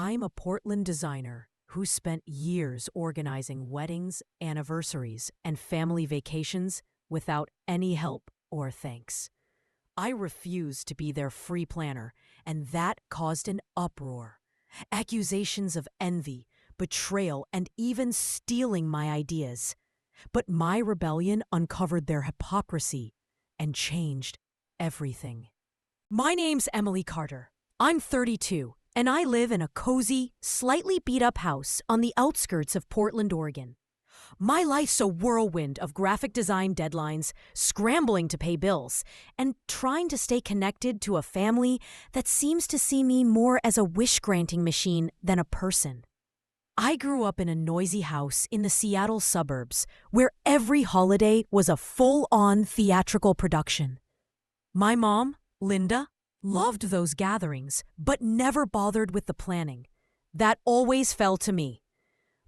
I'm a Portland designer who spent years organizing weddings, anniversaries, and family vacations without any help or thanks. I refused to be their free planner, and that caused an uproar. Accusations of envy, betrayal, and even stealing my ideas. But my rebellion uncovered their hypocrisy and changed everything. My name's Emily Carter. I'm 32, and I live in a cozy, slightly beat-up house on the outskirts of Portland, Oregon. My life's a whirlwind of graphic design deadlines, scrambling to pay bills, and trying to stay connected to a family that seems to see me more as a wish-granting machine than a person. I grew up in a noisy house in the Seattle suburbs where every holiday was a full-on theatrical production. My mom, Linda, loved those gatherings, but never bothered with the planning. That always fell to me.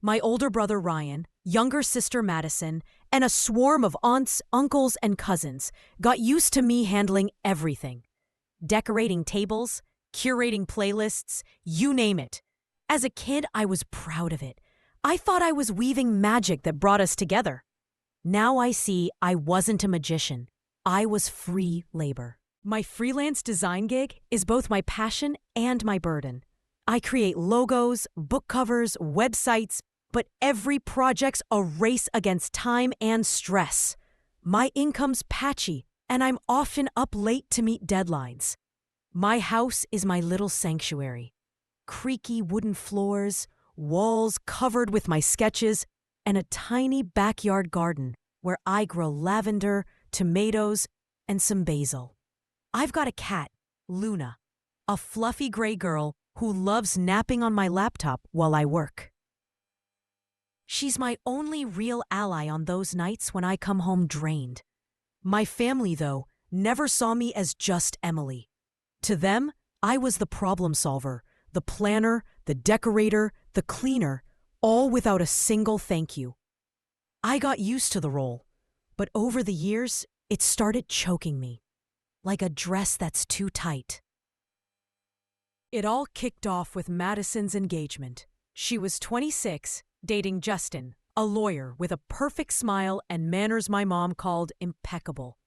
My older brother Ryan, younger sister Madison, and a swarm of aunts, uncles, and cousins got used to me handling everything. Decorating tables, curating playlists, you name it. As a kid, I was proud of it. I thought I was weaving magic that brought us together. Now I see I wasn't a magician. I was free labor. My freelance design gig is both my passion and my burden. I create logos, book covers, websites, but every project's a race against time and stress. My income's patchy, and I'm often up late to meet deadlines. My house is my little sanctuary. Creaky wooden floors, walls covered with my sketches, and a tiny backyard garden where I grow lavender, tomatoes, and some basil. I've got a cat, Luna, a fluffy gray girl who loves napping on my laptop while I work. She's my only real ally on those nights when I come home drained. My family, though, never saw me as just Emily. To them, I was the problem solver, the planner, the decorator, the cleaner, all without a single thank you. I got used to the role, but over the years, it started choking me, like a dress that's too tight. It all kicked off with Madison's engagement. She was 26, dating Justin, a lawyer with a perfect smile and manners my mom called impeccable.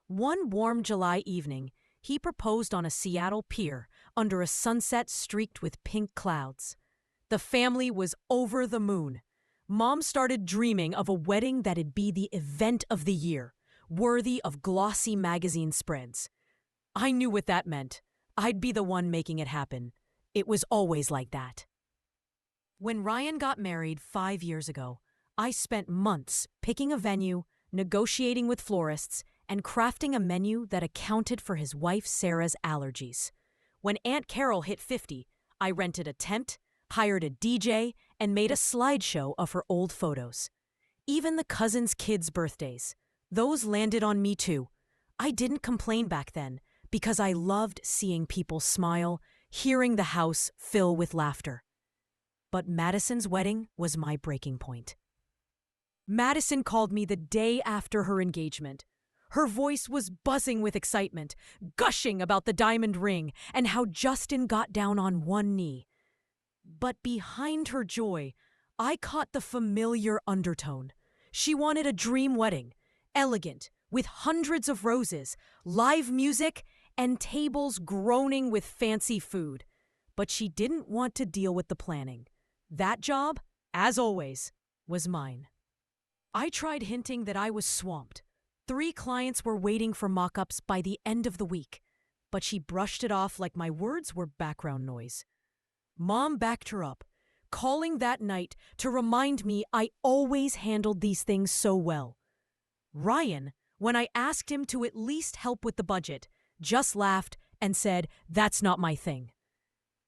One warm July evening, he proposed on a Seattle pier under a sunset streaked with pink clouds. The family was over the moon. Mom started dreaming of a wedding that'd be the event of the year, worthy of glossy magazine spreads. I knew what that meant. I'd be the one making it happen. It was always like that. When Ryan got married 5 years ago, I spent months picking a venue, negotiating with florists, and crafting a menu that accounted for his wife Sarah's allergies. When Aunt Carol hit 50, I rented a tent, hired a DJ, and made a slideshow of her old photos. Even the cousins' kids' birthdays. Those landed on me too. I didn't complain back then because I loved seeing people smile, hearing the house fill with laughter. But Madison's wedding was my breaking point. Madison called me the day after her engagement. Her voice was buzzing with excitement, gushing about the diamond ring and how Justin got down on one knee. But behind her joy, I caught the familiar undertone. She wanted a dream wedding, elegant, with hundreds of roses, live music, and tables groaning with fancy food. But she didn't want to deal with the planning. That job, as always, was mine. I tried hinting that I was swamped. 3 clients were waiting for mock-ups by the end of the week, but she brushed it off like my words were background noise. Mom backed her up, calling that night to remind me I always handled these things so well. Ryan, when I asked him to at least help with the budget, just laughed and said, "That's not my thing."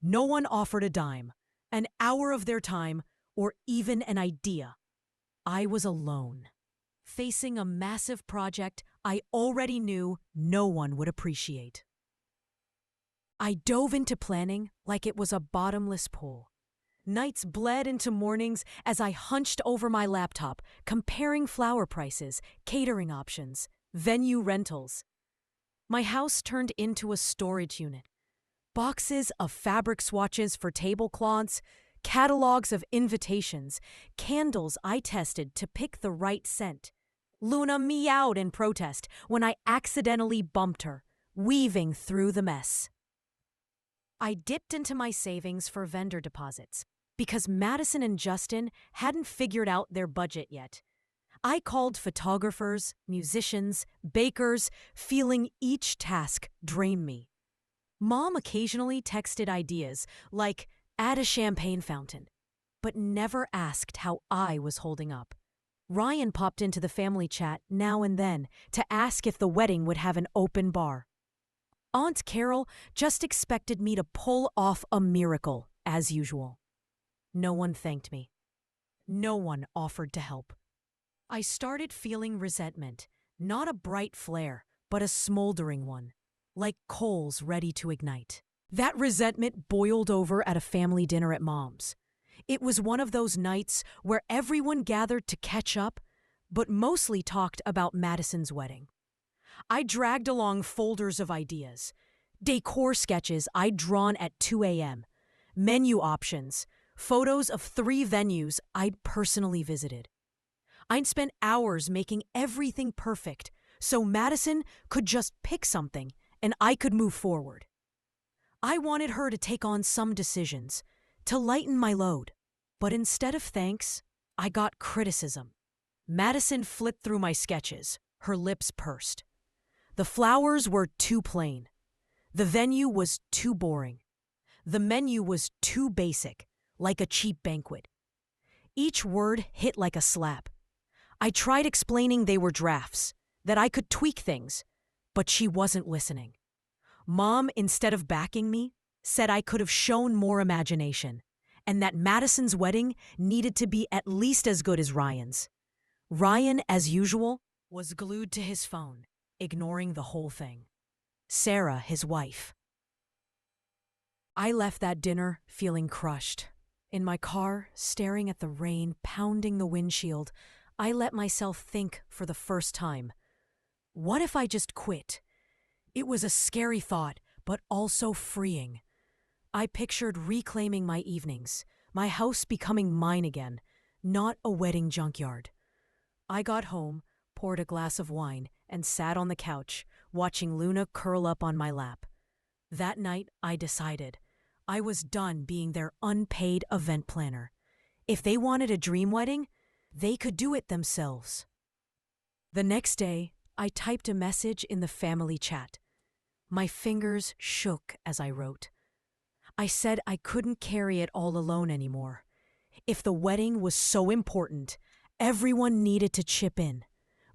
No one offered a dime, an hour of their time, or even an idea. I was alone, facing a massive project I already knew no one would appreciate. I dove into planning like it was a bottomless pool. Nights bled into mornings as I hunched over my laptop, comparing flower prices, catering options, venue rentals. My house turned into a storage unit. Boxes of fabric swatches for tablecloths, catalogs of invitations, candles I tested to pick the right scent. Luna meowed in protest when I accidentally bumped her, weaving through the mess. I dipped into my savings for vendor deposits because Madison and Justin hadn't figured out their budget yet. I called photographers, musicians, bakers, feeling each task drain me. Mom occasionally texted ideas like, add a champagne fountain, but never asked how I was holding up. Ryan popped into the family chat now and then to ask if the wedding would have an open bar. Aunt Carol just expected me to pull off a miracle, as usual. No one thanked me. No one offered to help. I started feeling resentment, not a bright flare, but a smoldering one, like coals ready to ignite. That resentment boiled over at a family dinner at Mom's. It was one of those nights where everyone gathered to catch up, but mostly talked about Madison's wedding. I dragged along folders of ideas, decor sketches I'd drawn at 2 a.m., menu options, photos of 3 venues I'd personally visited. I'd spent hours making everything perfect so Madison could just pick something and I could move forward. I wanted her to take on some decisions, to lighten my load. But instead of thanks, I got criticism. Madison flipped through my sketches, her lips pursed. The flowers were too plain. The venue was too boring. The menu was too basic, like a cheap banquet. Each word hit like a slap. I tried explaining they were drafts, that I could tweak things, but she wasn't listening. Mom, instead of backing me, said I could have shown more imagination, and that Madison's wedding needed to be at least as good as Ryan's. Ryan, as usual, was glued to his phone, ignoring the whole thing. Sarah, his wife. I left that dinner feeling crushed. In my car, staring at the rain pounding the windshield, I let myself think for the first time. What if I just quit? It was a scary thought, but also freeing. I pictured reclaiming my evenings, my house becoming mine again, not a wedding junkyard. I got home, poured a glass of wine, and sat on the couch, watching Luna curl up on my lap. That night, I decided I was done being their unpaid event planner. If they wanted a dream wedding, they could do it themselves. The next day, I typed a message in the family chat. My fingers shook as I wrote. I said I couldn't carry it all alone anymore. If the wedding was so important, everyone needed to chip in.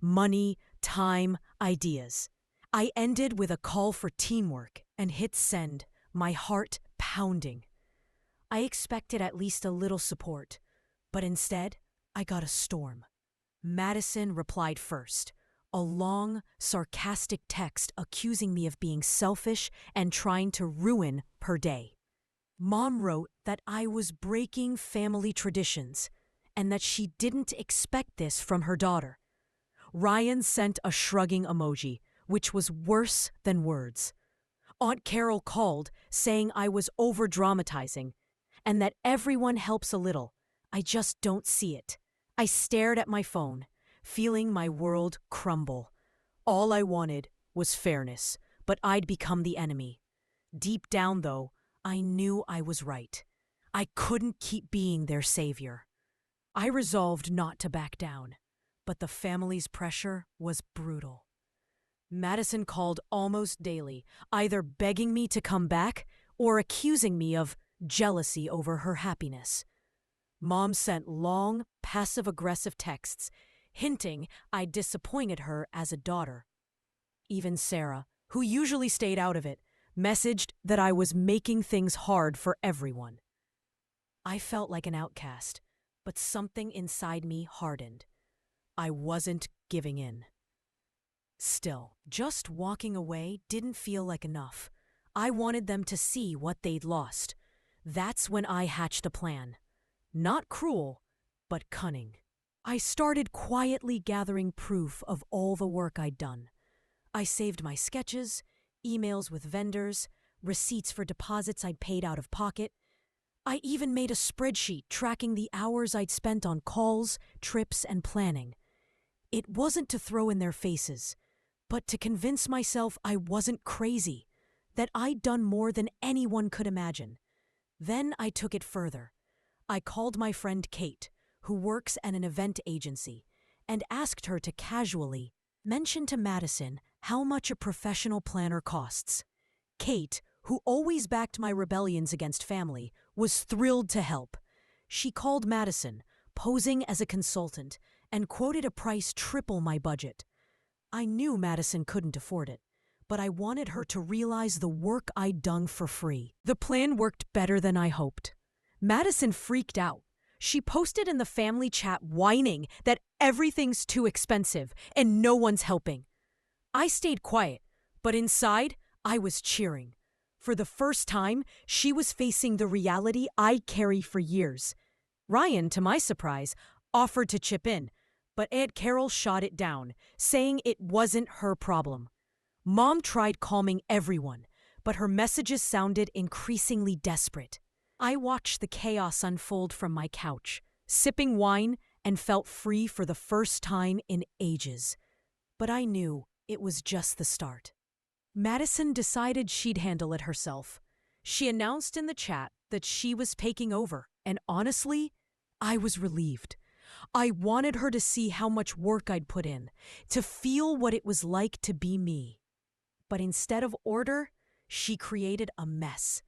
Money, time, ideas. I ended with a call for teamwork and hit send, my heart pounding. I expected at least a little support, but instead, I got a storm. Madison replied first, a long, sarcastic text accusing me of being selfish and trying to ruin her day. Mom wrote that I was breaking family traditions and that she didn't expect this from her daughter. Ryan sent a shrugging emoji, which was worse than words. Aunt Carol called, saying I was over-dramatizing and that everyone helps a little. I just don't see it. I stared at my phone, feeling my world crumble. All I wanted was fairness, but I'd become the enemy. Deep down, though, I knew I was right. I couldn't keep being their savior. I resolved not to back down, but the family's pressure was brutal. Madison called almost daily, either begging me to come back or accusing me of jealousy over her happiness. Mom sent long, passive-aggressive texts, hinting I'd disappointed her as a daughter. Even Sarah, who usually stayed out of it, messaged that I was making things hard for everyone. I felt like an outcast, but something inside me hardened. I wasn't giving in. Still, just walking away didn't feel like enough. I wanted them to see what they'd lost. That's when I hatched a plan. Not cruel, but cunning. I started quietly gathering proof of all the work I'd done. I saved my sketches, emails with vendors, receipts for deposits I'd paid out of pocket. I even made a spreadsheet tracking the hours I'd spent on calls, trips, and planning. It wasn't to throw in their faces, but to convince myself I wasn't crazy, that I'd done more than anyone could imagine. Then I took it further. I called my friend Kate, who works at an event agency, and asked her to casually mention to Madison how much a professional planner costs. Kate, who always backed my rebellions against family, was thrilled to help. She called Madison, posing as a consultant, and quoted a price triple my budget. I knew Madison couldn't afford it, but I wanted her to realize the work I'd done for free. The plan worked better than I hoped. Madison freaked out. She posted in the family chat whining that everything's too expensive and no one's helping. I stayed quiet, but inside, I was cheering. For the first time, she was facing the reality I carry for years. Ryan, to my surprise, offered to chip in, but Aunt Carol shot it down, saying it wasn't her problem. Mom tried calming everyone, but her messages sounded increasingly desperate. I watched the chaos unfold from my couch, sipping wine, and felt free for the first time in ages. But I knew it was just the start. Madison decided she'd handle it herself. She announced in the chat that she was taking over, and honestly, I was relieved. I wanted her to see how much work I'd put in, to feel what it was like to be me. But instead of order, she created a mess.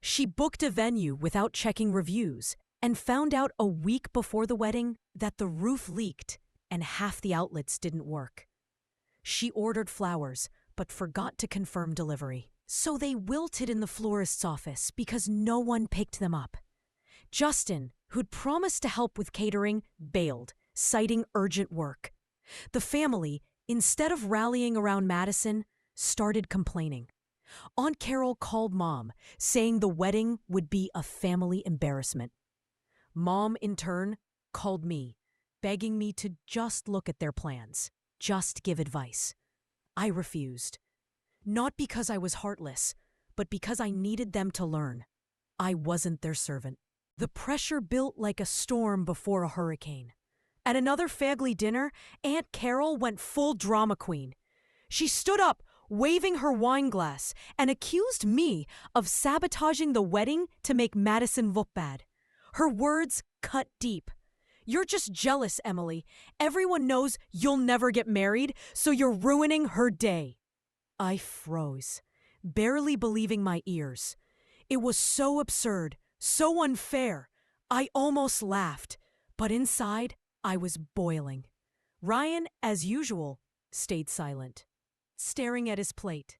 She booked a venue without checking reviews and found out a week before the wedding that the roof leaked and half the outlets didn't work. She ordered flowers but forgot to confirm delivery, so they wilted in the florist's office because no one picked them up. Justin, who'd promised to help with catering, bailed, citing urgent work. The family, instead of rallying around Madison, started complaining. Aunt Carol called Mom, saying the wedding would be a family embarrassment. Mom, in turn, called me, begging me to just look at their plans, just give advice. I refused. Not because I was heartless, but because I needed them to learn. I wasn't their servant. The pressure built like a storm before a hurricane. At another family dinner, Aunt Carol went full drama queen. She stood up, waving her wine glass, and accused me of sabotaging the wedding to make Madison look bad. Her words cut deep. "You're just jealous, Emily. Everyone knows you'll never get married, so you're ruining her day." I froze, barely believing my ears. It was so absurd, so unfair. I almost laughed, but inside, I was boiling. Ryan, as usual, stayed silent, staring at his plate.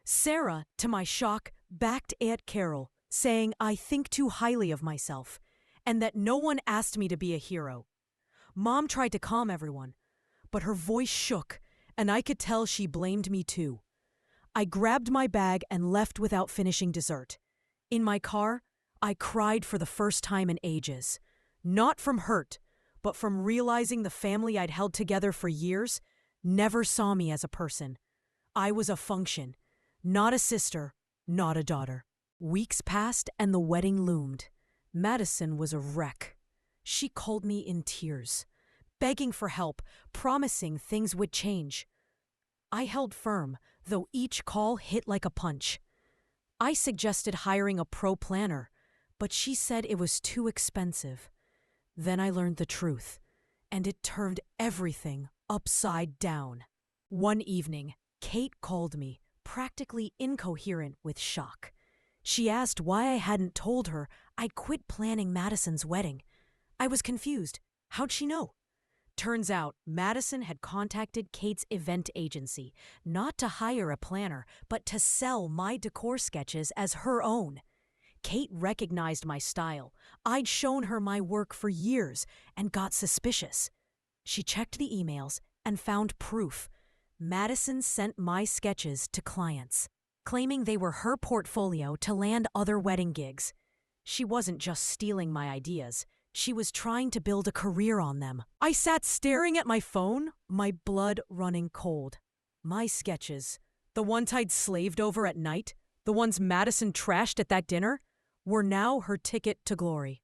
Sarah, to my shock, backed Aunt Carol, saying I think too highly of myself, and that no one asked me to be a hero. Mom tried to calm everyone, but her voice shook, and I could tell she blamed me too. I grabbed my bag and left without finishing dessert. In my car, I cried for the first time in ages. Not from hurt, but from realizing the family I'd held together for years never saw me as a person. I was a function, not a sister, not a daughter. Weeks passed and the wedding loomed. Madison was a wreck. She called me in tears, begging for help, promising things would change. I held firm, though each call hit like a punch. I suggested hiring a pro planner, but she said it was too expensive. Then I learned the truth, and it turned everything upside down. One evening, Kate called me, practically incoherent with shock. She asked why I hadn't told her I'd quit planning Madison's wedding. I was confused. How'd she know? Turns out, Madison had contacted Kate's event agency, not to hire a planner, but to sell my decor sketches as her own. Kate recognized my style. I'd shown her my work for years and got suspicious. She checked the emails and found proof. Madison sent my sketches to clients, claiming they were her portfolio to land other wedding gigs. She wasn't just stealing my ideas. She was trying to build a career on them. I sat staring at my phone, my blood running cold. My sketches, the ones I'd slaved over at night, the ones Madison trashed at that dinner, were now her ticket to glory.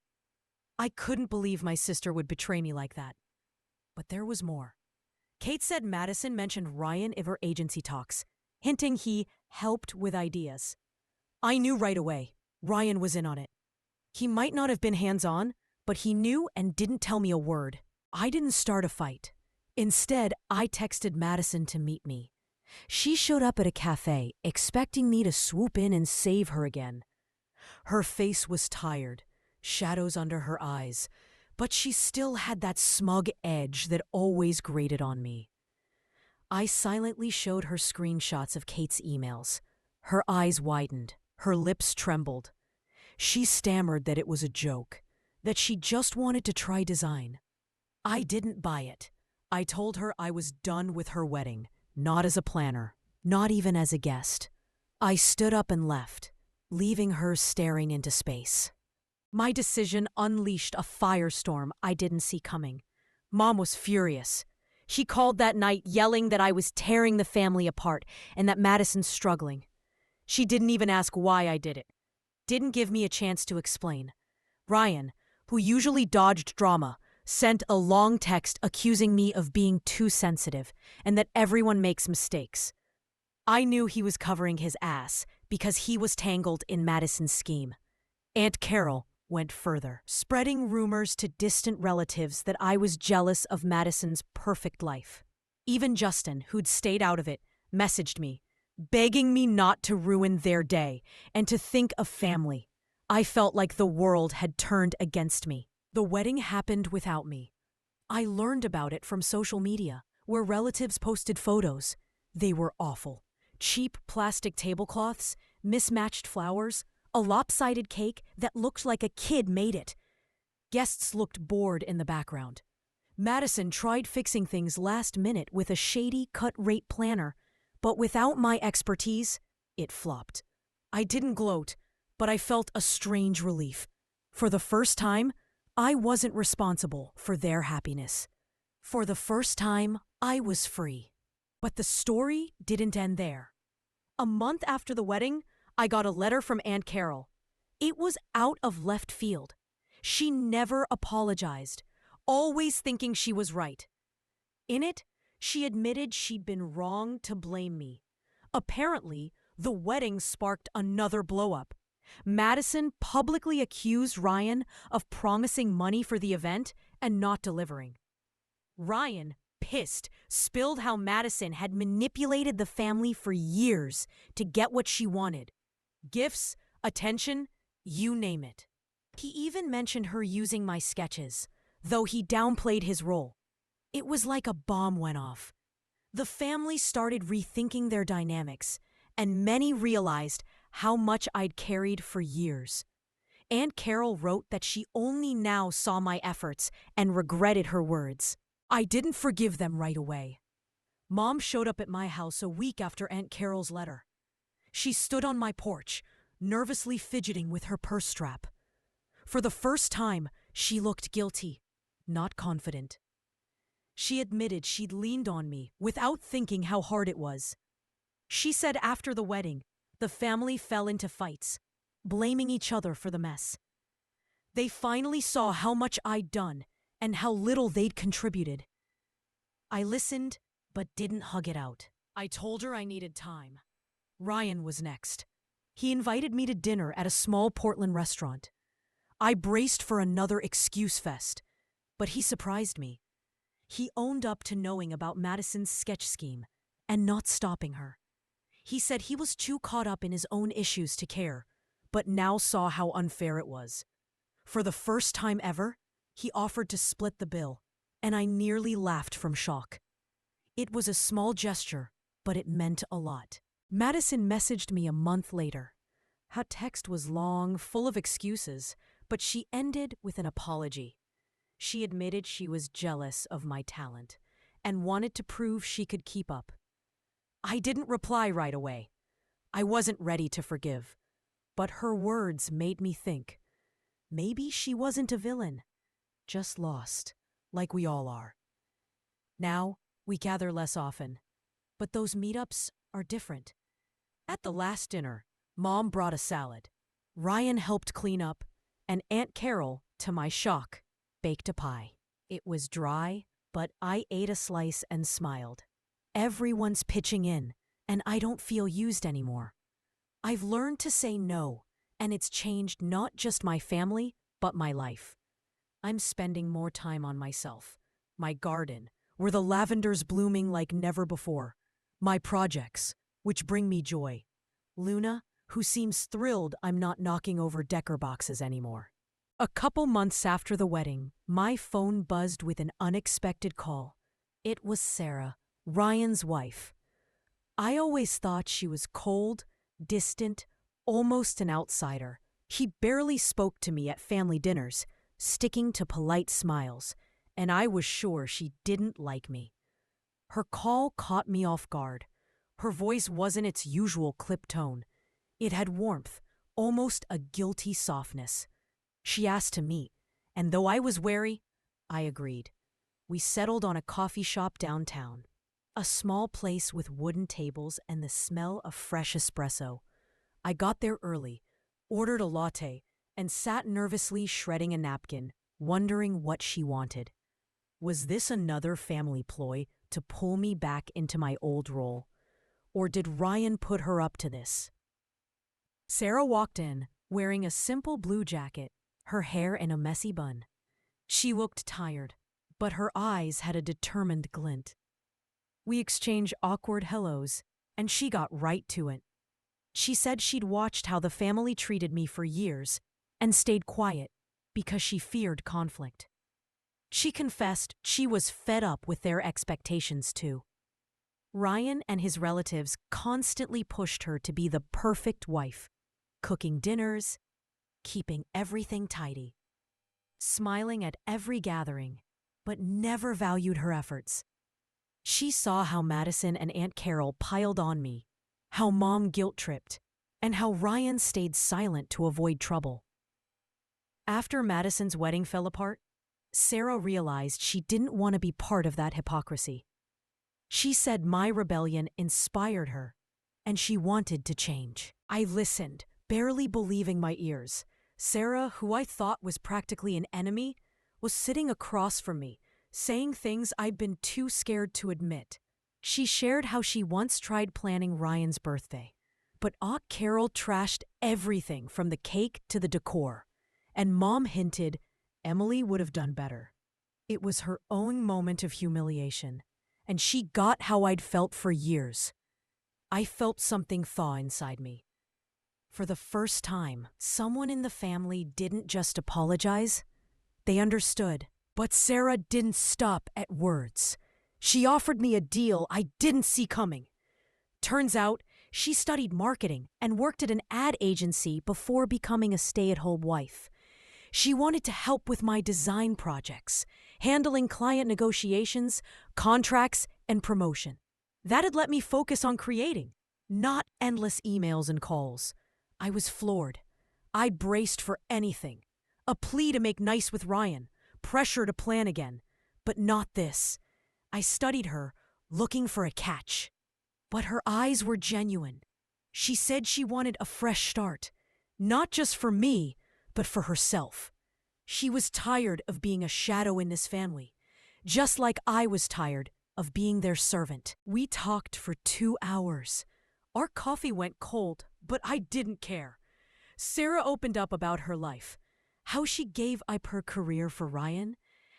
I couldn't believe my sister would betray me like that. But there was more. Kate said Madison mentioned Ryan in her agency talks, hinting he helped with ideas. I knew right away Ryan was in on it. He might not have been hands-on, but he knew and didn't tell me a word. I didn't start a fight. Instead, I texted Madison to meet me. She showed up at a cafe, expecting me to swoop in and save her again. Her face was tired, shadows under her eyes, but she still had that smug edge that always grated on me. I silently showed her screenshots of Kate's emails. Her eyes widened, her lips trembled. She stammered that it was a joke, that she just wanted to try design. I didn't buy it. I told her I was done with her wedding, not as a planner, not even as a guest. I stood up and left, leaving her staring into space. My decision unleashed a firestorm I didn't see coming. Mom was furious. She called that night yelling that I was tearing the family apart and that Madison's struggling. She didn't even ask why I did it. Didn't give me a chance to explain. Ryan, who usually dodged drama, sent a long text accusing me of being too sensitive and that everyone makes mistakes. I knew he was covering his ass because he was tangled in Madison's scheme. Aunt Carol went further, spreading rumors to distant relatives that I was jealous of Madison's perfect life. Even Justin, who'd stayed out of it, messaged me, begging me not to ruin their day and to think of family. I felt like the world had turned against me. The wedding happened without me. I learned about it from social media, where relatives posted photos. They were awful. Cheap plastic tablecloths, mismatched flowers, a lopsided cake that looked like a kid made it. Guests looked bored in the background. Madison tried fixing things last minute with a shady cut-rate planner, but without my expertise, it flopped. I didn't gloat, but I felt a strange relief. For the first time, I wasn't responsible for their happiness. For the first time, I was free. But the story didn't end there. A month after the wedding, I got a letter from Aunt Carol. It was out of left field. She never apologized, always thinking she was right. In it, she admitted she'd been wrong to blame me. Apparently, the wedding sparked another blow-up. Madison publicly accused Ryan of promising money for the event and not delivering. Ryan, pissed, spilled how Madison had manipulated the family for years to get what she wanted. Gifts, attention, you name it. He even mentioned her using my sketches, though he downplayed his role. It was like a bomb went off. The family started rethinking their dynamics, and many realized how much I'd carried for years. Aunt Carol wrote that she only now saw my efforts and regretted her words. I didn't forgive them right away. Mom showed up at my house a week after Aunt Carol's letter. She stood on my porch, nervously fidgeting with her purse strap. For the first time, she looked guilty, not confident. She admitted she'd leaned on me without thinking how hard it was. She said after the wedding, the family fell into fights, blaming each other for the mess. They finally saw how much I'd done and how little they'd contributed. I listened, but didn't hug it out. I told her I needed time. Ryan was next. He invited me to dinner at a small Portland restaurant. I braced for another excuse fest, but he surprised me. He owned up to knowing about Madison's sketch scheme and not stopping her. He said he was too caught up in his own issues to care, but now saw how unfair it was. For the first time ever, he offered to split the bill, and I nearly laughed from shock. It was a small gesture, but it meant a lot. Madison messaged me a month later. Her text was long, full of excuses, but she ended with an apology. She admitted she was jealous of my talent and wanted to prove she could keep up. I didn't reply right away. I wasn't ready to forgive. But her words made me think. Maybe she wasn't a villain, just lost, like we all are. Now, we gather less often, but those meetups are different. At the last dinner, Mom brought a salad. Ryan helped clean up, and Aunt Carol, to my shock, baked a pie. It was dry, but I ate a slice and smiled. Everyone's pitching in, and I don't feel used anymore. I've learned to say no, and it's changed not just my family, but my life. I'm spending more time on myself, my garden, where the lavender's blooming like never before, my projects, which bring me joy, Luna, who seems thrilled I'm not knocking over decor boxes anymore. A couple months after the wedding, my phone buzzed with an unexpected call. It was Sarah, Ryan's wife. I always thought she was cold, distant, almost an outsider. He barely spoke to me at family dinners, sticking to polite smiles, and I was sure she didn't like me. Her call caught me off guard. Her voice wasn't its usual clipped tone. It had warmth, almost a guilty softness. She asked to meet, and though I was wary, I agreed. We settled on a coffee shop downtown, a small place with wooden tables and the smell of fresh espresso. I got there early, ordered a latte, and sat nervously shredding a napkin, wondering what she wanted. Was this another family ploy to pull me back into my old role? Or did Ryan put her up to this? Sarah walked in, wearing a simple blue jacket, her hair in a messy bun. She looked tired, but her eyes had a determined glint. We exchanged awkward hellos, and she got right to it. She said she'd watched how the family treated me for years and stayed quiet because she feared conflict. She confessed she was fed up with their expectations too. Ryan and his relatives constantly pushed her to be the perfect wife, cooking dinners, keeping everything tidy, smiling at every gathering, but never valued her efforts. She saw how Madison and Aunt Carol piled on me, how Mom guilt-tripped, and how Ryan stayed silent to avoid trouble. After Madison's wedding fell apart, Sarah realized she didn't want to be part of that hypocrisy. She said my rebellion inspired her, and she wanted to change. I listened, barely believing my ears. Sarah, who I thought was practically an enemy, was sitting across from me, saying things I'd been too scared to admit. She shared how she once tried planning Ryan's birthday, but Aunt Carol trashed everything from the cake to the decor, and Mom hinted Emily would have done better. It was her own moment of humiliation, and she got how I'd felt for years. I felt something thaw inside me. For the first time, someone in the family didn't just apologize, they understood. But Sarah didn't stop at words. She offered me a deal I didn't see coming. Turns out, she studied marketing and worked at an ad agency before becoming a stay-at-home wife. She wanted to help with my design projects, handling client negotiations, contracts, and promotion. That'd let me focus on creating, not endless emails and calls. I was floored. I braced for anything. A plea to make nice with Ryan, pressure to plan again, but not this. I studied her, looking for a catch. But her eyes were genuine. She said she wanted a fresh start, not just for me, but for herself. She was tired of being a shadow in this family, just like I was tired of being their servant. We talked for 2 hours. Our coffee went cold, but I didn't care. Sarah opened up about her life, how she gave up her career for Ryan,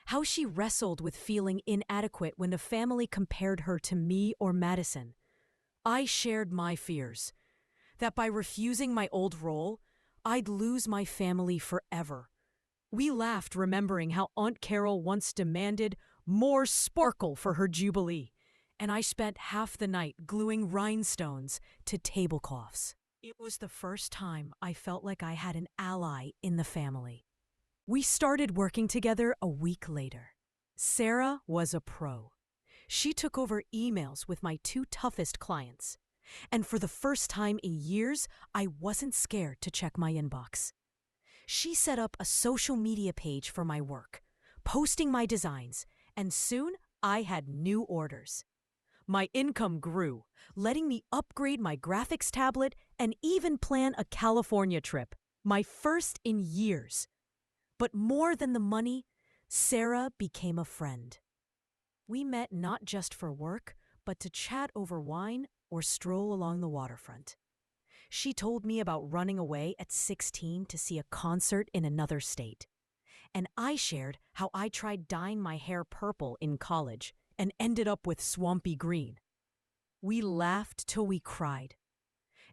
how she wrestled with feeling inadequate when the family compared her to me or Madison. I shared my fears, that by refusing my old role, I'd lose my family forever. We laughed, remembering how Aunt Carol once demanded more sparkle for her jubilee, and I spent half the night gluing rhinestones to tablecloths. It was the first time I felt like I had an ally in the family. We started working together a week later. Sarah was a pro. She took over emails with my 2 toughest clients. And for the first time in years, I wasn't scared to check my inbox. She set up a social media page for my work, posting my designs, and soon I had new orders. My income grew, letting me upgrade my graphics tablet and even plan a California trip, my first in years. But more than the money, Sarah became a friend. We met not just for work, but to chat over wine or stroll along the waterfront. She told me about running away at 16 to see a concert in another state. And I shared how I tried dyeing my hair purple in college and ended up with swampy green. We laughed till we cried.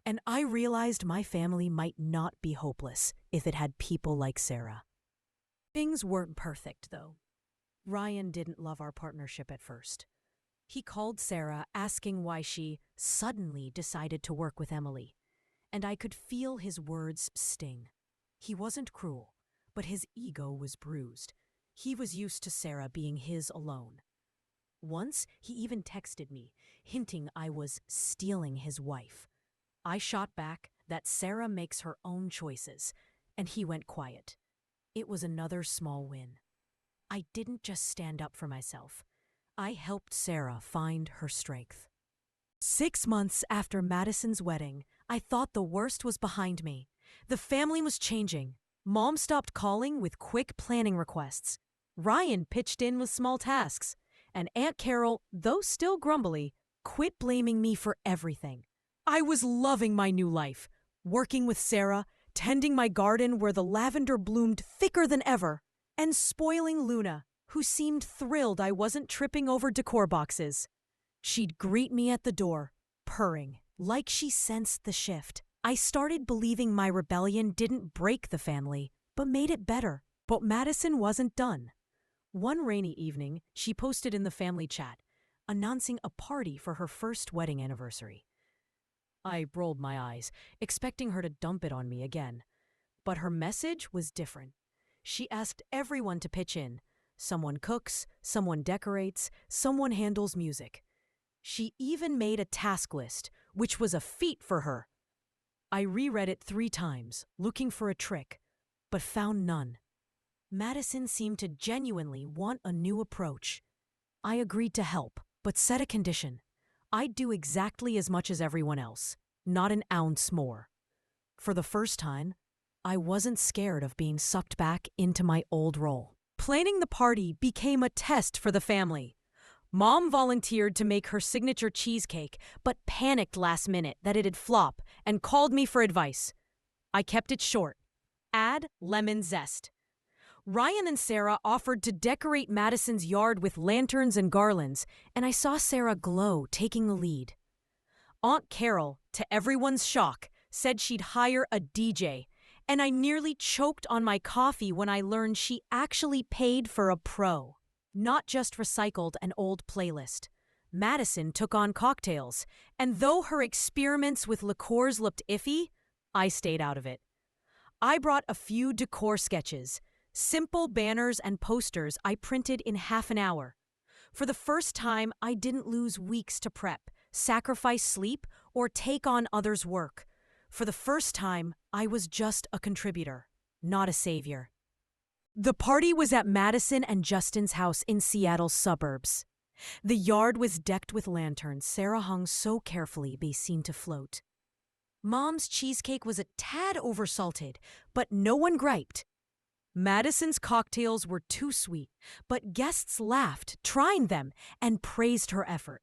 And I realized my family might not be hopeless if it had people like Sarah. Things weren't perfect, though. Ryan didn't love our partnership at first. He called Sarah asking why she suddenly decided to work with Emily, and I could feel his words sting. He wasn't cruel, but his ego was bruised. He was used to Sarah being his alone. Once, he even texted me, hinting I was stealing his wife. I shot back that Sarah makes her own choices, and he went quiet. It was another small win. I didn't just stand up for myself. I helped Sarah find her strength. 6 months after Madison's wedding, I thought the worst was behind me. The family was changing. Mom stopped calling with quick planning requests. Ryan pitched in with small tasks. And Aunt Carol, though still grumbly, quit blaming me for everything. I was loving my new life, working with Sarah, tending my garden where the lavender bloomed thicker than ever, and spoiling Luna, who seemed thrilled I wasn't tripping over decor boxes. She'd greet me at the door, purring, like she sensed the shift. I started believing my rebellion didn't break the family, but made it better. But Madison wasn't done. One rainy evening, she posted in the family chat, announcing a party for her first wedding anniversary. I rolled my eyes, expecting her to dump it on me again. But her message was different. She asked everyone to pitch in. Someone cooks, someone decorates, someone handles music. She even made a task list, which was a feat for her. I reread it 3 times, looking for a trick, but found none. Madison seemed to genuinely want a new approach. I agreed to help, but set a condition. I'd do exactly as much as everyone else, not an ounce more. For the first time, I wasn't scared of being sucked back into my old role. Planning the party became a test for the family. Mom volunteered to make her signature cheesecake, but panicked last minute that it'd flop and called me for advice. I kept it short. Add lemon zest. Ryan and Sarah offered to decorate Madison's yard with lanterns and garlands, and I saw Sarah glow, taking the lead. Aunt Carol, to everyone's shock, said she'd hire a DJ, and I nearly choked on my coffee when I learned she actually paid for a pro, not just recycled an old playlist. Madison took on cocktails, and though her experiments with liqueurs looked iffy, I stayed out of it. I brought a few decor sketches, simple banners and posters I printed in half an hour. For the first time, I didn't lose weeks to prep, sacrifice sleep, or take on others' work. For the first time, I was just a contributor, not a savior. The party was at Madison and Justin's house in Seattle's suburbs. The yard was decked with lanterns Sarah hung so carefully they seemed to float. Mom's cheesecake was a tad oversalted, but no one griped. Madison's cocktails were too sweet, but guests laughed, trying them, and praised her effort.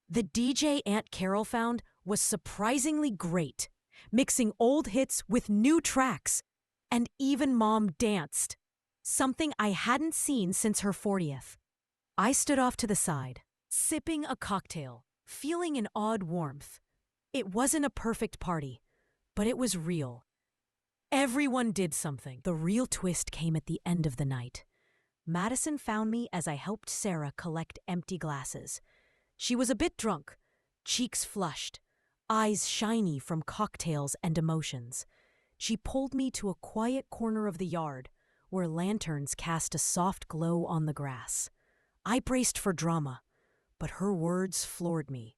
The DJ Aunt Carol found was surprisingly great, mixing old hits with new tracks, and even Mom danced, something I hadn't seen since her 40th. I stood off to the side, sipping a cocktail, feeling an odd warmth. It wasn't a perfect party, but it was real. Everyone did something. The real twist came at the end of the night. Madison found me as I helped Sarah collect empty glasses. She was a bit drunk, cheeks flushed, eyes shiny from cocktails and emotions. She pulled me to a quiet corner of the yard where lanterns cast a soft glow on the grass. I braced for drama, but her words floored me.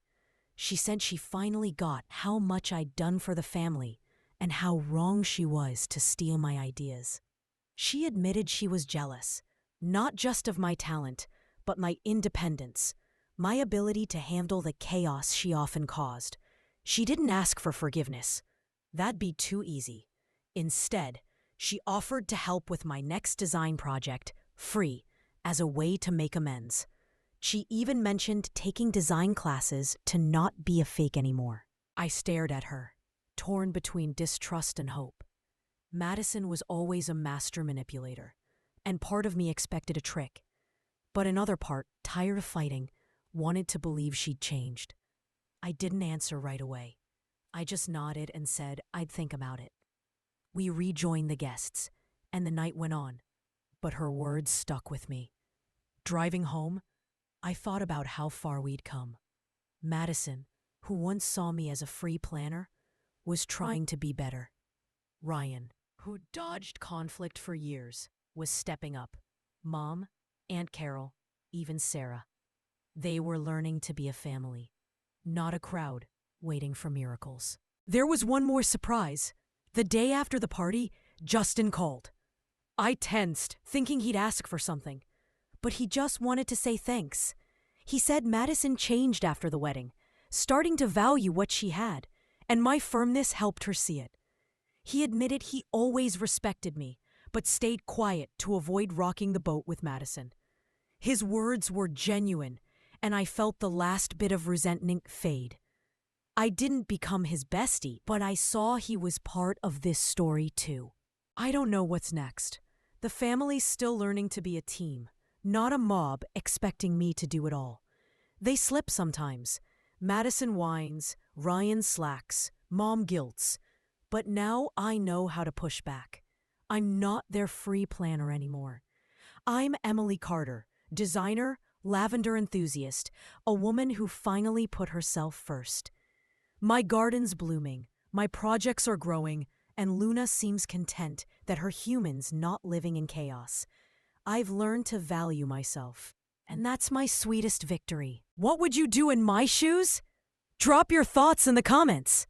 She said she finally got how much I'd done for the family and how wrong she was to steal my ideas. She admitted she was jealous, not just of my talent, but my independence, my ability to handle the chaos she often caused. She didn't ask for forgiveness. That'd be too easy. Instead, she offered to help with my next design project, free, as a way to make amends. She even mentioned taking design classes to not be a fake anymore. I stared at her, torn between distrust and hope. Madison was always a master manipulator, and part of me expected a trick. But another part, tired of fighting, wanted to believe she'd changed. I didn't answer right away. I just nodded and said I'd think about it. We rejoined the guests, and the night went on, but her words stuck with me. Driving home, I thought about how far we'd come. Madison, who once saw me as a free planner, was trying to be better. Ryan, who dodged conflict for years, was stepping up. Mom, Aunt Carol, even Sarah. They were learning to be a family, not a crowd waiting for miracles. There was one more surprise. The day after the party, Justin called. I tensed, thinking he'd ask for something, but he just wanted to say thanks. He said Madison changed after the wedding, starting to value what she had, and my firmness helped her see it. He admitted he always respected me, but stayed quiet to avoid rocking the boat with Madison. His words were genuine, and I felt the last bit of resentment fade. I didn't become his bestie, but I saw he was part of this story too. I don't know what's next. The family's still learning to be a team, not a mob expecting me to do it all. They slip sometimes. Madison whines, Ryan slacks, Mom guilts. But now I know how to push back. I'm not their free planner anymore. I'm Emily Carter, designer, lavender enthusiast, a woman who finally put herself first. My garden's blooming, my projects are growing, and Luna seems content that her human's not living in chaos. I've learned to value myself, and that's my sweetest victory. What would you do in my shoes? Drop your thoughts in the comments.